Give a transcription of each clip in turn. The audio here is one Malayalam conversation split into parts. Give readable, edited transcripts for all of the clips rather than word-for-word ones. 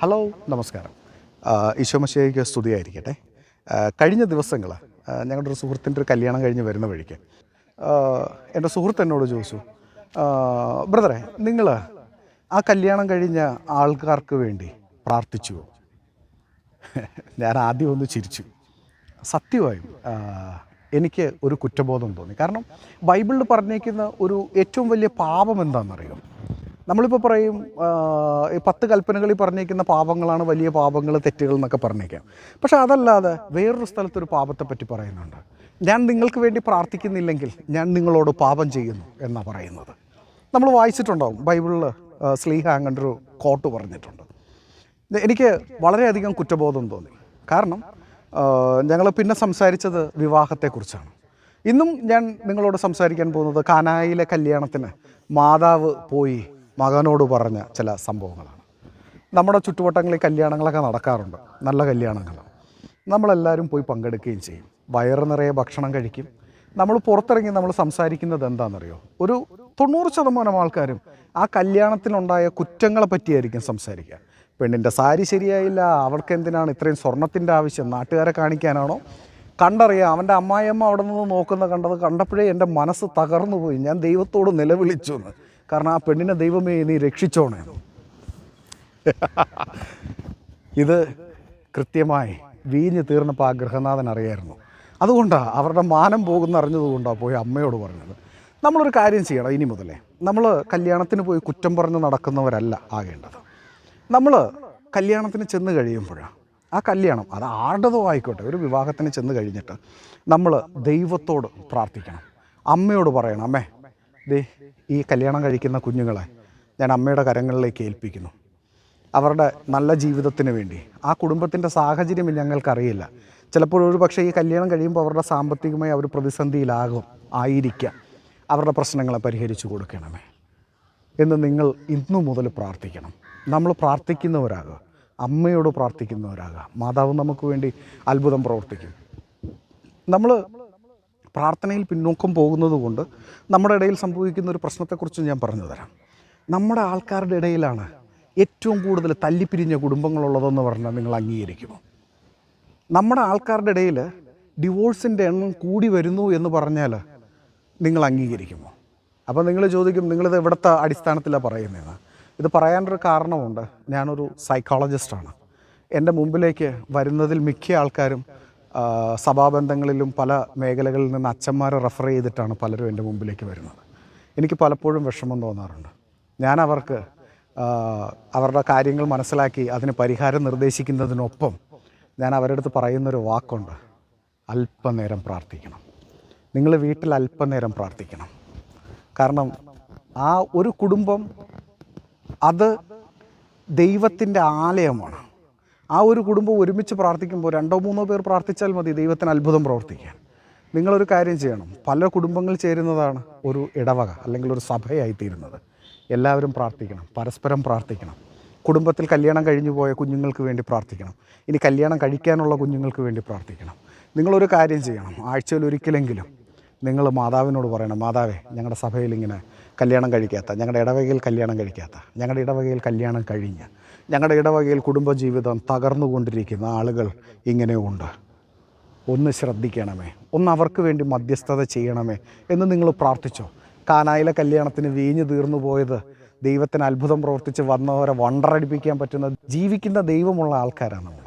ഹലോ, നമസ്കാരം. ഈശോ മിശിഹായ്ക്ക് സ്തുതിയായിരിക്കട്ടെ. കഴിഞ്ഞ ദിവസങ്ങൾ ഞങ്ങളുടെ ഒരു സുഹൃത്തിൻ്റെ ഒരു കല്യാണം കഴിഞ്ഞ് വരുന്ന വഴിക്ക് എൻ്റെ സുഹൃത്ത് എന്നോട് ചോദിച്ചു, ബ്രദറെ, നിങ്ങൾ ആ കല്യാണം കഴിഞ്ഞ ആൾക്കാർക്ക് വേണ്ടി പ്രാർത്ഥിച്ചുവോ? ഞാൻ ആദ്യം ഒന്ന് ചിരിച്ചു. സത്യമായും എനിക്ക് ഒരു കുറ്റബോധം തോന്നി. കാരണം ബൈബിളിൽ പറഞ്ഞേക്കുന്ന ഒരു ഏറ്റവും വലിയ പാപം എന്താണെന്നറിയോ? നമ്മളിപ്പോൾ പറയും 10 കൽപ്പനകളിൽ പറഞ്ഞേക്കുന്ന പാപങ്ങളാണ് വലിയ പാപങ്ങൾ, തെറ്റുകൾ എന്നൊക്കെ പറഞ്ഞേക്കാം. പക്ഷെ അതല്ലാതെ വേറൊരു സ്ഥലത്തൊരു പാപത്തെപ്പറ്റി പറയുന്നുണ്ട്. ഞാൻ നിങ്ങൾക്ക് വേണ്ടി പ്രാർത്ഥിക്കുന്നില്ലെങ്കിൽ ഞാൻ നിങ്ങളോട് പാപം ചെയ്യുന്നു എന്നാണ് പറയുന്നത്. നമ്മൾ വായിച്ചിട്ടുണ്ടാവും, ബൈബിളിൽ ശ്ലീഹ അങ്ങനൊരു കോട്ട് പറഞ്ഞിട്ടുണ്ട്. എനിക്ക് വളരെയധികം കുറ്റബോധം തോന്നി. കാരണം ഞങ്ങൾ പിന്നെ സംസാരിച്ചത് വിവാഹത്തെക്കുറിച്ചാണ്. ഇന്നും ഞാൻ നിങ്ങളോട് സംസാരിക്കാൻ പോകുന്നത് കാനായിലെ കല്യാണത്തിന് മാതാവ് പോയി മകനോട് പറഞ്ഞ ചില സംഭവങ്ങളാണ്. നമ്മുടെ ചുറ്റുവട്ടങ്ങളിൽ കല്യാണങ്ങളൊക്കെ നടക്കാറുണ്ട്, നല്ല കല്യാണങ്ങൾ. നമ്മളെല്ലാവരും പോയി പങ്കെടുക്കുകയും ചെയ്യും, വയറ് നിറയെ ഭക്ഷണം കഴിക്കും. നമ്മൾ പുറത്തിറങ്ങി നമ്മൾ സംസാരിക്കുന്നത് എന്താണെന്നറിയോ? ഒരു 90% ആൾക്കാരും ആ കല്യാണത്തിനുണ്ടായ കുറ്റങ്ങളെ പറ്റിയായിരിക്കും സംസാരിക്കുക. പെണ്ണിൻ്റെ സാരി ശരിയായില്ല, അവൾക്ക് എന്തിനാണ് ഇത്രയും സ്വർണത്തിൻ്റെ ആവശ്യം, നാട്ടുകാരെ കാണിക്കാനാണോ? കണ്ടറിയാം, അവൻ്റെ അമ്മായിയമ്മ അവിടെ നിന്ന് നോക്കുന്നത് കണ്ടപ്പോഴേ എൻ്റെ മനസ്സ് തകർന്നു പോയി. ഞാൻ ദൈവത്തോട് നിലവിളിച്ചു എന്ന്. കാരണം ആ പെണ്ണിനെ ദൈവമേ നീ രക്ഷിച്ചോണേ. ഇത് കൃത്യമായി വീഞ്ഞ് തീർന്നപ്പോൾ ആ ഗൃഹനാഥൻ അറിയായിരുന്നു. അതുകൊണ്ടാണ് അവരുടെ മാനം പോകുന്ന അറിഞ്ഞതുകൊണ്ടാണ് പോയി അമ്മയോട് പറഞ്ഞത്. നമ്മളൊരു കാര്യം ചെയ്യണം, ഇനി മുതലേ നമ്മൾ കല്യാണത്തിന് പോയി കുറ്റം പറഞ്ഞ് നടക്കുന്നവരല്ല ആകേണ്ടത്. നമ്മൾ കല്യാണത്തിന് ചെന്ന് കഴിയുമ്പോഴാണ് ആ കല്യാണം, അത് ആരുടേതോ ആയിക്കോട്ടെ, ഒരു വിവാഹത്തിന് ചെന്ന് കഴിഞ്ഞിട്ട് നമ്മൾ ദൈവത്തോട് പ്രാർത്ഥിക്കണം. അമ്മയോട് പറയണം, അമ്മേ ദേ ഈ കല്യാണം കഴിക്കുന്ന കുഞ്ഞുങ്ങളെ ഞാൻ അമ്മയുടെ കരങ്ങളിലേക്ക് ഏൽപ്പിക്കുന്നു. അവരുടെ നല്ല ജീവിതത്തിന് വേണ്ടി. ആ കുടുംബത്തിൻ്റെ സാഹചര്യം ഞങ്ങൾക്കറിയില്ല. ചിലപ്പോൾ ഒരു പക്ഷേ ഈ കല്യാണം കഴിയുമ്പോൾ അവരുടെ സാമ്പത്തികമായി അവർ ആയിരിക്കാം. അവരുടെ പ്രശ്നങ്ങളെ പരിഹരിച്ചു കൊടുക്കണമേ എന്ന് നിങ്ങൾ ഇന്നു മുതൽ പ്രാർത്ഥിക്കണം. നമ്മൾ പ്രാർത്ഥിക്കുന്നവരാകുക, അമ്മയോട് പ്രാർത്ഥിക്കുന്നവരാകുക. മാതാവ് നമുക്ക് വേണ്ടി അത്ഭുതം പ്രവർത്തിക്കും. നമ്മൾ പ്രാർത്ഥനയിൽ പിന്നോക്കം പോകുന്നത് കൊണ്ട് നമ്മുടെ ഇടയിൽ സംഭവിക്കുന്ന ഒരു പ്രശ്നത്തെക്കുറിച്ച് ഞാൻ പറഞ്ഞു തരാം. നമ്മുടെ ആൾക്കാരുടെ ഇടയിലാണ് ഏറ്റവും കൂടുതൽ തല്ലിപ്പിരിഞ്ഞ കുടുംബങ്ങളുള്ളതെന്ന് പറഞ്ഞാൽ നിങ്ങൾ അംഗീകരിക്കുമോ? നമ്മുടെ ആൾക്കാരുടെ ഇടയിൽ ഡിവോഴ്സിൻ്റെ എണ്ണം കൂടി വരുന്നു എന്ന് പറഞ്ഞാൽ നിങ്ങൾ അംഗീകരിക്കുമോ? അപ്പോൾ നിങ്ങൾ ചോദിക്കും, നിങ്ങളിത് എവിടുത്തെ അടിസ്ഥാനത്തിലാണ് പറയുന്നതെന്ന്. ഇത് പറയാനൊരു കാരണമുണ്ട്. ഞാനൊരു സൈക്കോളജിസ്റ്റാണ്. എൻ്റെ മുമ്പിലേക്ക് വരുന്നതിൽ മിക്ക ആൾക്കാരും സഭാബന്ധങ്ങളിലും പല മേഖലകളിൽ നിന്ന് അച്ഛന്മാരെ റെഫർ ചെയ്തിട്ടാണ് പലരും എൻ്റെ മുമ്പിലേക്ക് വരുന്നത്. എനിക്ക് പലപ്പോഴും വിഷമം തോന്നാറുണ്ട്. ഞാൻ അവർക്ക് അവരുടെ കാര്യങ്ങൾ മനസ്സിലാക്കി അതിന് പരിഹാരം നിർദ്ദേശിക്കുന്നതിനൊപ്പം ഞാൻ അവരുടെ അടുത്ത് പറയുന്നൊരു വാക്കുണ്ട്, അല്പനേരം പ്രാർത്ഥിക്കണം. നിങ്ങൾ വീട്ടിൽ അല്പനേരം പ്രാർത്ഥിക്കണം. കാരണം ആ ഒരു കുടുംബം അത് ദൈവത്തിൻ്റെ ആലയമാണ്. ആ ഒരു കുടുംബം ഒരുമിച്ച് പ്രാർത്ഥിക്കുമ്പോൾ 2-3 പേർ പ്രാർത്ഥിച്ചാൽ മതി ദൈവത്തിന് അത്ഭുതം പ്രവർത്തിക്കാൻ. നിങ്ങളൊരു കാര്യം ചെയ്യണം, പല കുടുംബങ്ങൾ ചേരുന്നതാണ് ഒരു ഇടവക അല്ലെങ്കിൽ ഒരു സഭയായിത്തീരുന്നത്. എല്ലാവരും പ്രാർത്ഥിക്കണം, പരസ്പരം പ്രാർത്ഥിക്കണം. കുടുംബത്തിൽ കല്യാണം കഴിഞ്ഞു പോയ കുഞ്ഞുങ്ങൾക്ക് വേണ്ടി പ്രാർത്ഥിക്കണം. ഇനി കല്യാണം കഴിക്കാനുള്ള കുഞ്ഞുങ്ങൾക്ക് വേണ്ടി പ്രാർത്ഥിക്കണം. നിങ്ങളൊരു കാര്യം ചെയ്യണം, ആഴ്ചയിൽ ഒരിക്കലെങ്കിലും നിങ്ങൾ മാതാവിനോട് പറയണം, മാതാവേ, ഞങ്ങളുടെ സഭയിൽ ഇങ്ങനെ കല്യാണം കഴിക്കാത്ത, ഞങ്ങളുടെ ഇടവകയിൽ കല്യാണം കഴിക്കാത്ത, ഞങ്ങളുടെ ഇടവകയിൽ കല്യാണം കഴിഞ്ഞ്, ഞങ്ങളുടെ ഇടവകയിൽ കുടുംബജീവിതം തകർന്നുകൊണ്ടിരിക്കുന്ന ആളുകൾ ഇങ്ങനെയുണ്ട്. ഒന്ന് ശ്രദ്ധിക്കണമേ, ഒന്ന് അവർക്ക് വേണ്ടി മധ്യസ്ഥത ചെയ്യണമേ എന്ന് നിങ്ങൾ പ്രാർത്ഥിച്ചോ. കാനായിലെ കല്യാണത്തിന് വീഞ്ഞ് തീർന്നു പോയത് ദൈവത്തിന് അത്ഭുതം പ്രവർത്തിച്ച് വന്നവരെ വണ്ടറടിപ്പിക്കാൻ പറ്റുന്ന ജീവിക്കുന്ന ദൈവമുള്ള ആൾക്കാരാണ് നമ്മൾ.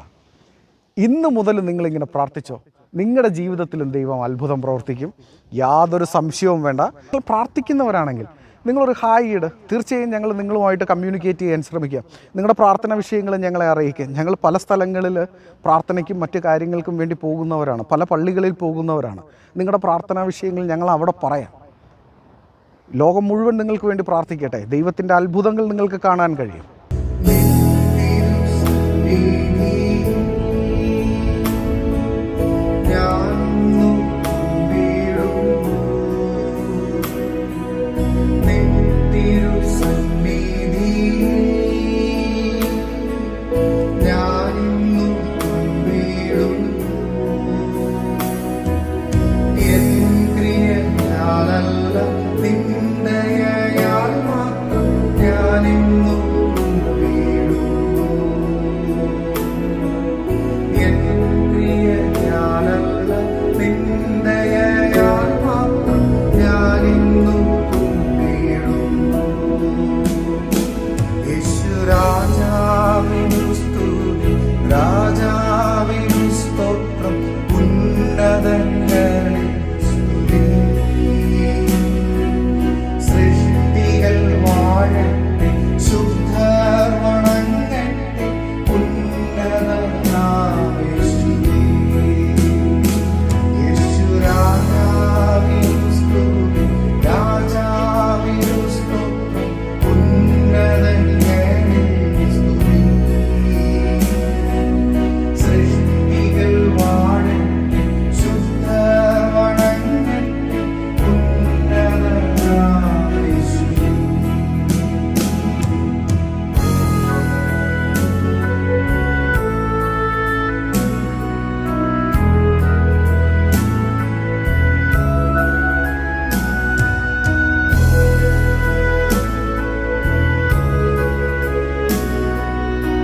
ഇന്ന് മുതൽ നിങ്ങളിങ്ങനെ പ്രാർത്ഥിച്ചോ, നിങ്ങളുടെ ജീവിതത്തിലും ദൈവം അത്ഭുതം പ്രവർത്തിക്കും. യാതൊരു സംശയവും വേണ്ട. നിങ്ങൾ പ്രാർത്ഥിക്കുന്നവരാണെങ്കിൽ നിങ്ങളൊരു ഹായ് ഇട്. തീർച്ചയായും ഞങ്ങൾ നിങ്ങളുമായിട്ട് കമ്മ്യൂണിക്കേറ്റ് ചെയ്യാൻ ശ്രമിക്കാം. നിങ്ങളുടെ പ്രാർത്ഥന വിഷയങ്ങൾ ഞങ്ങളെ അറിയിക്കുക. ഞങ്ങൾ പല സ്ഥലങ്ങളിൽ പ്രാർത്ഥനയ്ക്കും മറ്റു കാര്യങ്ങൾക്കും വേണ്ടി പോകുന്നവരാണ്, പല പള്ളികളിൽ പോകുന്നവരാണ്. നിങ്ങളുടെ പ്രാർത്ഥനാ വിഷയങ്ങൾ ഞങ്ങൾ അവിടെ പറയാം. ലോകം മുഴുവൻ നിങ്ങൾക്ക് വേണ്ടി പ്രാർത്ഥിക്കട്ടെ. ദൈവത്തിൻ്റെ അത്ഭുതങ്ങൾ നിങ്ങൾക്ക് കാണാൻ കഴിയും.